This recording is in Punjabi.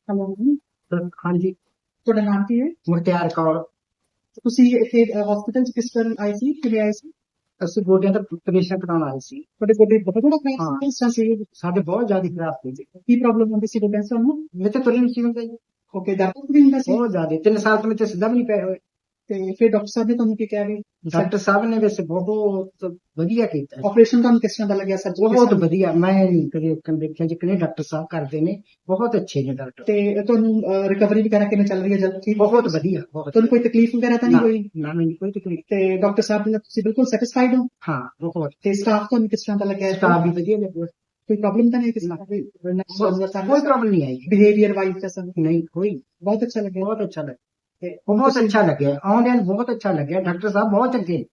ਹੈਲੋ, ਹਾਂਜੀ, ਤੁਹਾਡਾ ਨਾਮ ਕੀ ਹੈ? ਮੁਖਤਿਆਰ ਕੌਰ। ਤੁਸੀਂ ਇੱਥੇ ਹਸਪੀਟਲ ਚ ਕਿਸ ਤਰ੍ਹਾਂ ਆਏ ਸੀ, ਕਿਵੇਂ ਆਏ ਸੀ? ਅਸੀਂ ਗੋਡਿਆਂ ਦਾ ਆਪਰੇਸ਼ਨ ਕਰਾਉਣ ਆਏ ਸੀ। ਤੁਹਾਡੇ ਗੋਡੇ ਬਹੁਤ ਜ਼ਿਆਦਾ ਖਰਾਬ ਹਾਂ। ਸੀ, ਕਿਸ ਤਰ੍ਹਾਂ ਸੀ? ਸਾਡੇ ਬਹੁਤ ਜ਼ਿਆਦਾ ਖਰਾਬ ਸੀ ਜੀ। ਕੀ ਪ੍ਰੋਬਲਮ ਹੁੰਦੀ ਸੀ ਗੋਡਿਆਂ 'ਚ ਤੁਹਾਨੂੰ? ਮੈਂ ਤਾਂ ਤੁਰੇ ਨਹੀਂ ਸੀ ਹੁੰਦਾ ਜੀ, ਓਕੇ, ਦਰਦ ਵੀ ਹੁੰਦਾ ਸੀ? ਬਹੁਤ ਜ਼ਿਆਦਾ। 3 ਸਾਲ ਤੋਂ ਮੈਂ ਤੇ ਸਿੱਧਾ ਵੀ ਨਹੀਂ ਪਏ ਹੋਏ। ਤੇ ਫਿਰ ਡਾਕਟਰ ਸਾਹਿਬ ਨੇ ਤੁਹਾਨੂੰ ਕੀ ਕਿਹਾ ਵੀ? ਡਾਕਟਰ ਸਾਹਿਬ ਨੇ ਵੈਸੇ ਬਹੁਤ ਵਧੀਆ ਕੀਤਾ ਜੀ। ਆਪਰੇਸ਼ਨ ਤੁਹਾਨੂੰ ਕਿਸ ਤਰ੍ਹਾਂ ਦਾ ਲੱਗਿਆ ਸਰ? ਬਹੁਤ ਵਧੀਆ। ਮੈਂ ਨਹੀਂ ਕਦੇ ਦੇਖਿਆ ਜਿਕਨੇ ਡਾਕਟਰ ਸਾਹਿਬ ਕਰਦੇ ਨੇ, ਬਹੁਤ ਅੱਛੇ ਨੇ ਡਾਕਟਰ। ਤੇ ਤੁਹਾਨੂੰ ਰਿਕਵਰੀ ਵਗੈਰਾ ਕਿਵੇਂ ਚੱਲ ਰਹੀ ਹੈ? ਜਲਦ ਠੀਕ? ਬਹੁਤ ਵਧੀਆ, ਬਹੁਤ ਤੁਹਾਨੂੰ ਕੋਈ ਤਕਲੀਫ ਵਗੈਰਾ ਤਾਂ ਨਹੀਂ ਹੋਈ? ਨਾ, ਮੈਨੂੰ ਕੋਈ ਤਕਲੀਫ। ਤੇ ਡਾਕਟਰ ਸਾਹਿਬ ਨਾਲ ਤੁਸੀਂ ਬਿਲਕੁਲ ਸੈਟੀਸਫਾਈਡ ਹੋ? ਹਾਂ, ਬਹੁਤ। ਤੇ ਸਟਾਫ ਤੁਹਾਨੂੰ ਕਿਸ ਤਰ੍ਹਾਂ ਦਾ ਲੱਗਿਆ? ਸਟਾਫ ਵੀ ਵਧੀਆ ਲੱਗਿਆ। ਕੋਈ ਪ੍ਰੋਬਲਮ ਤਾਂ ਨਹੀਂ ਕਿਸੇ ਨਾ। ਦਾ? ਕੋਈ ਪ੍ਰੋਬਲਮ ਨਹੀਂ ਆਈ। ਬਿਹੇਵੀਅਰ ਵਾਈਜ਼ ਜੈਸਾ ਨਹੀਂ, ਕੋਈ। ਬਹੁਤ ਅੱਛਾ ਲੱਗਿਆ। ਬਹੁਤ ਅੱਛਾ ਲੱਗਿਆ। ਤੇ ਬਹੁਤ ਅੱਛਾ ਲੱਗਿਆ। ਆਉਂਦਿਆਂ ਨੂੰ ਬਹੁਤ ਅੱਛਾ ਲੱਗਿਆ। ਡਾਕਟਰ ਸਾਹਿਬ ਬਹੁਤ ਚੰਗੇ ਨੇ।